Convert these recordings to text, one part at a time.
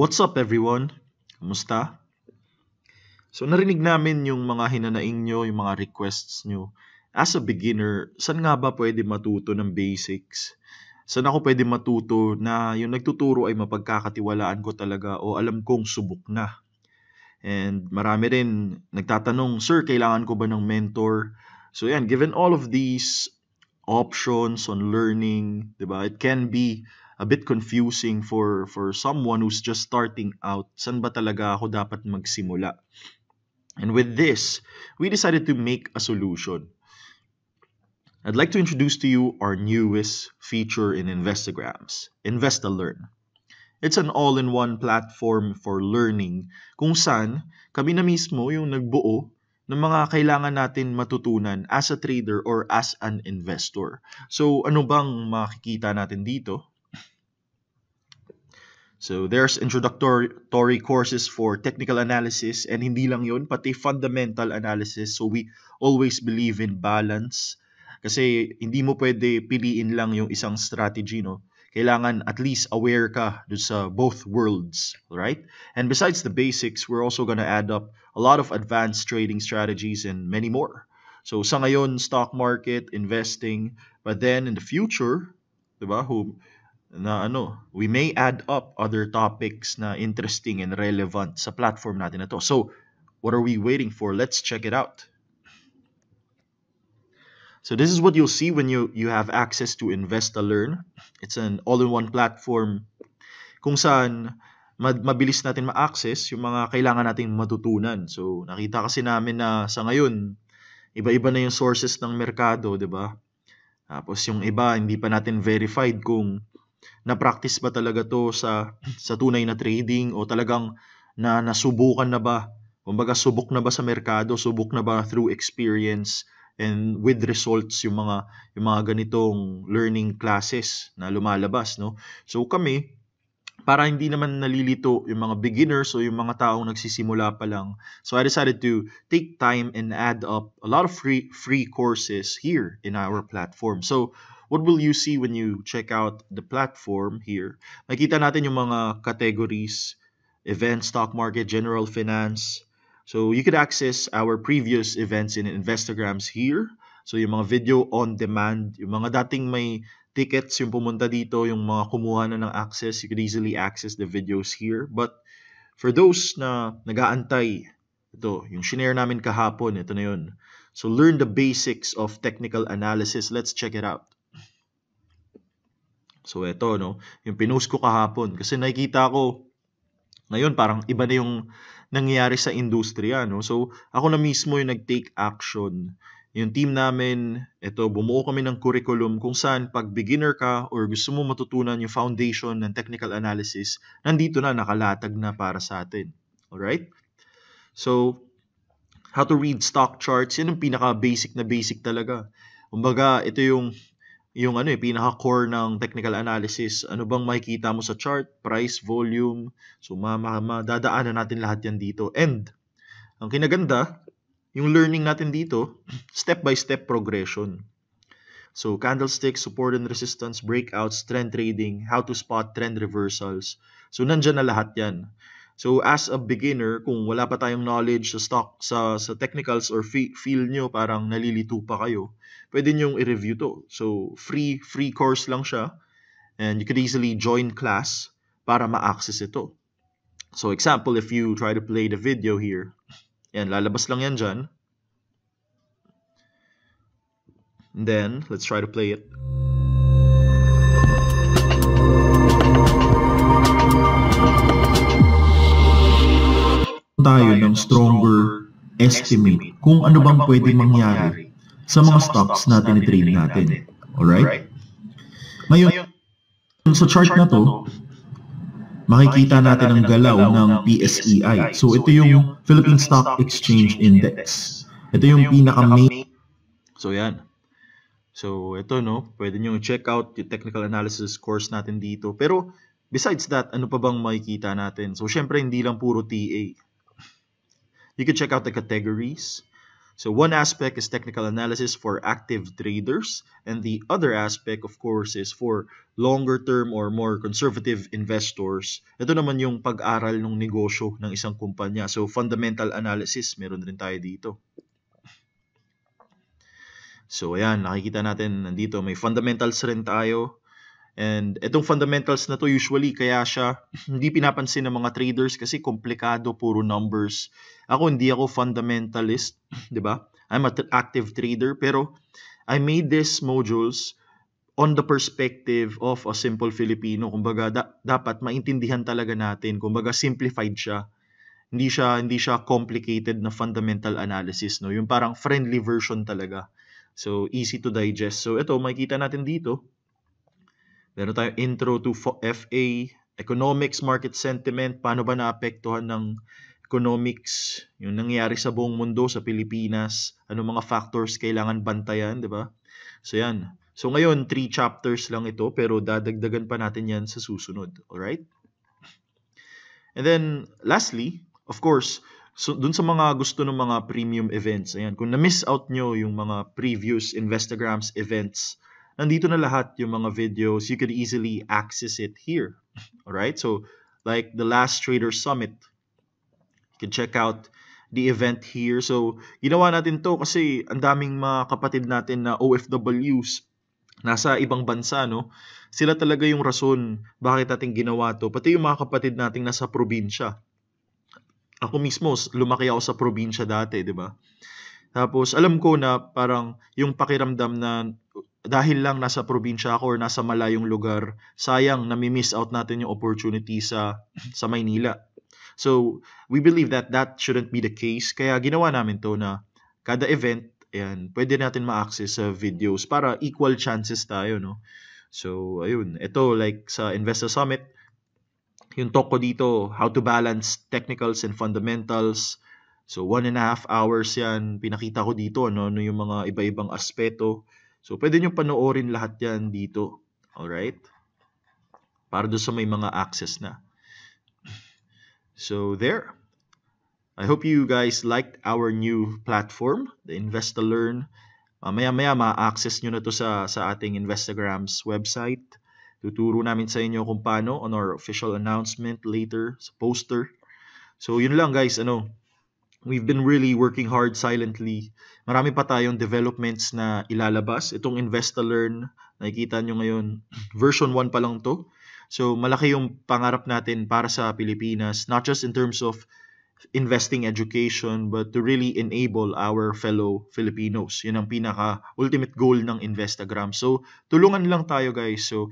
What's up everyone? Kumusta? So narinig namin yung mga hinanaing nyo, yung mga requests nyo. As a beginner, saan nga ba pwede matuto ng basics? Saan ako pwede matuto na yung nagtuturo ay mapagkakatiwalaan ko talaga o alam kong subok na? And marami rin nagtatanong, Sir, kailangan ko ba ng mentor? So yan, given all of these options on learning, 'di ba? It can be a bit confusing for someone who's just starting out. Saan ba talaga ako dapat magsimula? And with this, we decided to make a solution. I'd like to introduce to you our newest feature in Investagrams, Investa-Learn. It's an all-in-one platform for learning kung saan kami na mismo yung nagbuo ng mga kailangan natin matutunan as a trader or as an investor. So ano bang makikita natin dito? So there's introductory courses for technical analysis, and hindi lang yun, pati fundamental analysis. So we always believe in balance kasi hindi mo pwede piliin lang yung isang strategy, no? Kailangan at least aware ka dun sa both worlds, right? And besides the basics, we're also gonna add up a lot of advanced trading strategies and many more. So sa ngayon, stock market, investing, but then in the future, diba, we may add up other topics na interesting and relevant sa platform natin na to. So, what are we waiting for? Let's check it out. So this is what you'll see when you have access to Investa-Learn. It's an all-in-one platform kung saan mabilis natin ma-access yung mga kailangan nating matutunan. So nakita kasi namin na sa ngayon, iba-iba na yung sources ng merkado, di ba? Tapos yung iba, hindi pa natin verified kung na-practice ba talaga to sa tunay na trading o talagang nasubukan na ba? Kumbaga, subok na ba sa merkado? Subok na ba through experience? And with results yung mga ganitong learning classes na lumalabas, no? So kami, para hindi naman nalilito yung mga beginners o yung mga taong nagsisimula pa lang, so I decided to take time and add up a lot of free courses here in our platform. So what will you see when you check out the platform here? Makita natin yung mga categories: event, stock market, general finance. So you could access our previous events in Investagrams here. So yung mga video on demand, yung mga dating may tickets yung pumunta dito, yung mga kumuha na ng access, you could easily access the videos here. But for those na nag-aantay, ito, yung shinare namin kahapon, ito na yun. So learn the basics of technical analysis. Let's check it out. So ito, no, yung pinost ko kahapon. Kasi nakikita ko, ngayon parang iba na yung nangyayari sa industriya, no? So, ako na mismo yung nag-take action. Yung team namin, ito, bumuo kami ng curriculum kung saan pag beginner ka or gusto mo matutunan yung foundation ng technical analysis, nandito na, nakalatag na para sa atin. Alright? So, how to read stock charts, yun yung pinaka-basic na basic talaga. Kumbaga, ito yung pinaka-core ng technical analysis. Ano bang makikita mo sa chart? Price, volume. So, madadaanan natin lahat yan dito. And, ang kinaganda, yung learning natin dito, step-by-step progression. So, candlesticks, support and resistance, breakouts, trend trading, how to spot trend reversals. So, nandyan na lahat yan. So, as a beginner, kung wala pa tayong knowledge sa stock, sa technicals or feel nyo, parang nalilito pa kayo, pwede nyong i-review to. So, free course lang siya. And you could easily join class para ma-access ito. So, example, if you try to play the video here, yan, lalabas lang yan dyan. And then, let's try to play it. Tayo ng stronger estimate kung ano bang pwede mangyari sa mga stocks natin i-trade natin. Alright? Ngayon, sa chart na to, makikita natin ang galaw ng PSEI. So, ito yung Philippine Stock Exchange Index. Ito yung pinaka-main. So, yan. So, ito, no? Pwede nyo check out yung technical analysis course natin dito. Pero, besides that, ano pa bang makikita natin? So, syempre, hindi lang puro TA. You can check out the categories. So one aspect is technical analysis for active traders, and the other aspect, of course, is for longer term or more conservative investors. Ito naman yung pag-aral ng negosyo ng isang kumpanya. So fundamental analysis, meron rin tayo dito. So ayan, nakikita natin nandito may fundamentals rin tayo. And itong fundamentals na to usually kaya siya hindi pinapansin ng mga traders kasi komplikado, puro numbers. Ako hindi ako fundamentalist, 'di ba? I'm an active trader pero I made these modules on the perspective of a simple Filipino. Kumbaga dapat maintindihan talaga natin. Kumbaga simplified siya. Hindi siya complicated na fundamental analysis, no? Yung parang friendly version talaga. So easy to digest. So ito makikita natin dito. Meron tayong intro to FA, economics, market sentiment, paano ba naapektuhan ng economics, yung nangyayari sa buong mundo, sa Pilipinas, ano mga factors kailangan bantayan, di ba? So yan. So ngayon, 3 chapters lang ito, pero dadagdagan pa natin yan sa susunod. Alright? And then, lastly, of course, so dun sa mga gusto ng mga premium events, ayan, kung na-miss out nyo yung mga previous Investagrams events, nandito na lahat yung mga videos. You could easily access it here. Alright? So, like the last Trader Summit, you can check out the event here. So, ginawa natin to kasi ang daming mga kapatid natin na OFWs nasa ibang bansa, no? Sila talaga yung rason bakit natin ginawa to. Pati yung mga kapatid nating nasa probinsya. Ako mismo, lumaki ako sa probinsya dati, di ba? Tapos, alam ko na parang yung pakiramdam na dahil lang nasa probinsya ako or nasa malayong lugar, sayang nami-miss out natin yung opportunity sa Maynila. So, we believe that shouldn't be the case. Kaya ginawa namin to na kada event, ayan, pwede natin ma-access sa videos para equal chances tayo, no? So, ayun. Ito, like sa Investor Summit, yung talk ko dito, how to balance technicals and fundamentals. So, 1.5 hours yan. Pinakita ko dito, no, yung mga iba-ibang aspeto. So, pwede nyo panoorin lahat yan dito. Alright? Para doon sa may mga access na. So, there. I hope you guys liked our new platform, the Invest to Learn. Maya-maya ma-access nyo na to sa ating Investagrams website. Tuturo namin sa inyo kung paano on our official announcement later sa poster. So, yun lang guys. We've been really working hard silently. Marami pa tayong developments na ilalabas. Itong Invest to Learn, nakikita nyo ngayon, version 1 pa lang to. So, malaki yung pangarap natin para sa Pilipinas, not just in terms of investing education, but to really enable our fellow Filipinos. Yun ang pinaka-ultimate goal ng Investagram. So, tulungan lang tayo guys. So,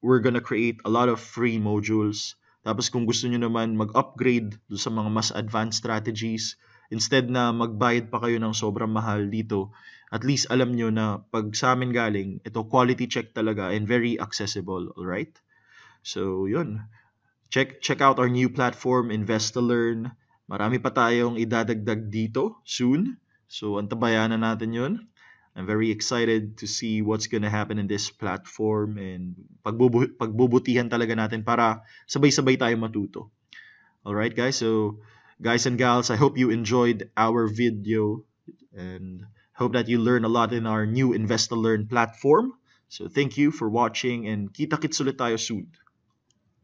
we're gonna create a lot of free modules. Tapos kung gusto nyo naman mag-upgrade sa mga mas advanced strategies, instead na magbayad pa kayo ng sobrang mahal dito, at least alam nyo na pag sa amin galing, ito quality check talaga and very accessible, alright? So, yun. Check out our new platform, Invest to Learn. Marami pa tayong idadagdag dito soon. So, antabayanan natin yun. I'm very excited to see what's gonna happen in this platform and pagbubutihan talaga natin para sabay-sabay tayo matuto. Alright guys, so guys and gals, I hope you enjoyed our video and hope that you learn a lot in our new Invest to Learn platform. So thank you for watching and kita-kits ulit tayo soon.